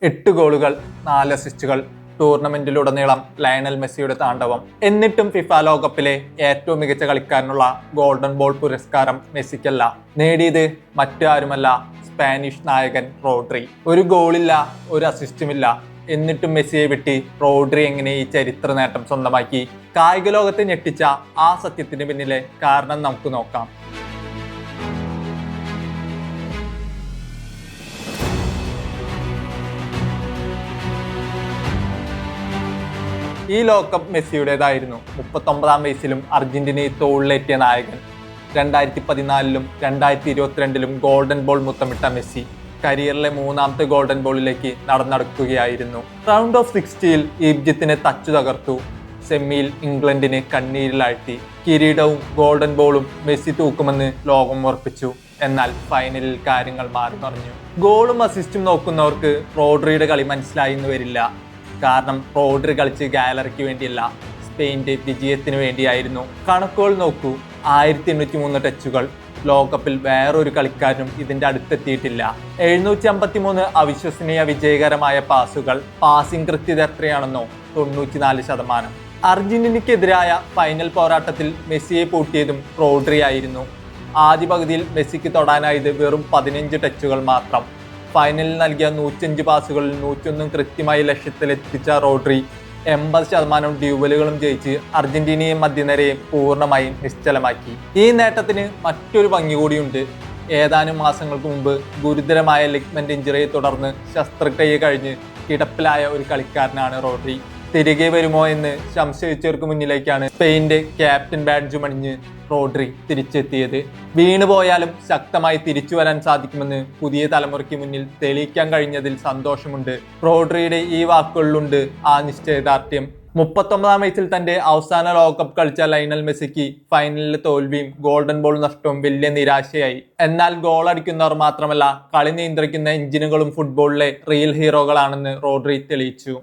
8 ഗോളുകൾ 4 അസിസ്റ്റുകൾ. ടൂർണമെന്റിലുടനീളം ലയണൽ മെസ്സിയുടെ താണ്ഡവം. എന്നിട്ടും ഫിഫ ലോകകപ്പിലെ ഏറ്റവും മികച്ച കളിക്കാരനുള്ള ഗോൾഡൻ ബോൾ പുരസ്കാരം മെസ്സിക്കല്ല. നേടിയത് മറ്റാരുമല്ല, സ്പാനിഷ് നായകൻ റോഡ്രി. ഒരു ഗോളില്ല, ഒരു അസിസ്റ്റുമില്ല. എന്നിട്ടും മെസ്സിയെ വിട്ട് റോഡ്രി എങ്ങനെ ഈ ചരിത്ര നേട്ടം സ്വന്തമാക്കി? കായിക ലോകത്തെ ഞെട്ടിച്ച ആ സത്യത്തിന് പിന്നിലെ കാരണം നമുക്ക് നോക്കാം. ഈ ലോകകപ്പ് മെസ്സിയുടേതായിരുന്നു. 39-ാം വയസ്സിലും അർജന്റീനയെ തോളിലേറ്റിയ നായകൻ. 2014-ലും 2022-ലും ഗോൾഡൻ ബോൾ മുത്തമിട്ട മെസ്സി കരിയറിലെ 3ാമത്തെ ഗോൾഡൻ ബോളിലേക്ക് നടന്നെടുക്കുകയായിരുന്നു. റൗണ്ട് ഓഫ് 60-ൽ ഈജിപ്തിനെ തച്ചു തകർത്തു. സെമിയിൽ ഇംഗ്ലണ്ടിനെ കണ്ണീരിലാഴ്ത്തി. കിരീടവും ഗോൾഡൻ ബോളും മെസ്സി തൂക്കുമെന്ന് ലോകം ഉറപ്പിച്ചു. എന്നാൽ ഫൈനലിൽ കാര്യങ്ങൾ മാറി മറിഞ്ഞു. ഗോളും അസിസ്റ്റും നോക്കുന്നവർക്ക് റോഡ്രിയുടെ കളി മനസ്സിലായി എന്ന് വരില്ല. കാരണം റോഡ്രി കളിച്ച് ഗാലറിക്ക് വേണ്ടിയല്ല, സ്പെയിൻ്റെ വിജയത്തിന് വേണ്ടിയായിരുന്നു. കണക്കുകൾ നോക്കൂ. 1803 ടച്ചുകൾ. ലോകകപ്പിൽ വേറൊരു കളിക്കാരനും ഇതിന്റെ അടുത്തെത്തിയിട്ടില്ല. 753 അവിശ്വസനീയ വിജയകരമായ പാസുകൾ. പാസിംഗ് കൃത്യത എത്രയാണെന്നോ? 94%. അർജന്റീനയ്ക്കെതിരായ ഫൈനൽ പോരാട്ടത്തിൽ മെസ്സിയെ പൂട്ടിയതും റോഡ്രി ആയിരുന്നു. ആദ്യ പകുതിയിൽ മെസ്സിക്ക് തൊടാനായത് വെറും 15 ടച്ചുകൾ മാത്രം. ഫൈനലിൽ നൽകിയ 105 പാസുകളിൽ 101 കൃത്യമായി ലക്ഷ്യത്തിലെത്തിച്ച റോഡ്രി 80% ഡ്യൂവലുകളും ജയിച്ച് അർജന്റീനയെ മധ്യനിരയെ പൂർണ്ണമായും നിശ്ചലമാക്കി. ഈ നേട്ടത്തിന് മറ്റൊരു ഭംഗി കൂടിയുണ്ട്. ഏതാനും മാസങ്ങൾക്ക് മുമ്പ് ഗുരുതരമായ ലിഗ്മെന്റ് ഇഞ്ചറിയെ തുടർന്ന് ശസ്ത്രക്രിയ കഴിഞ്ഞ് കിടപ്പിലായ ഒരു കളിക്കാരനാണ് റോഡ്രി. തിരികെ വരുമോ എന്ന് സംശയിച്ചവർക്ക് മുന്നിലേക്കാണ് സ്പെയിന്റെ ക്യാപ്റ്റൻ ബാഡ്ജുമണിഞ്ഞ് റോഡ്രി തിരിച്ചെത്തിയത്. വീണുപോയാലും ശക്തമായി തിരിച്ചു വരാൻ സാധിക്കുമെന്ന് പുതിയ തലമുറയ്ക്ക് മുന്നിൽ തെളിയിക്കാൻ കഴിഞ്ഞതിൽ സന്തോഷമുണ്ട്. റോഡ്രിയുടെ ഈ വാക്കുകളിലുണ്ട് ആ നിശ്ചയദാർഢ്യം. 39-ാം വയസ്സിൽ തന്റെ അവസാന ലോകകപ്പ് കളിച്ച ലയണൽ മെസ്സിക്ക് ഫൈനലിലെ തോൽവിയും ഗോൾഡൻ ബോൾ നഷ്ടവും വലിയ നിരാശയായി. എന്നാൽ ഗോൾ അടിക്കുന്നവർ മാത്രമല്ല, കളി നിയന്ത്രിക്കുന്ന എഞ്ചിനുകളും ഫുട്ബോളിലെ റിയൽ ഹീറോകളാണെന്ന് റോഡ്രി തെളിയിച്ചു.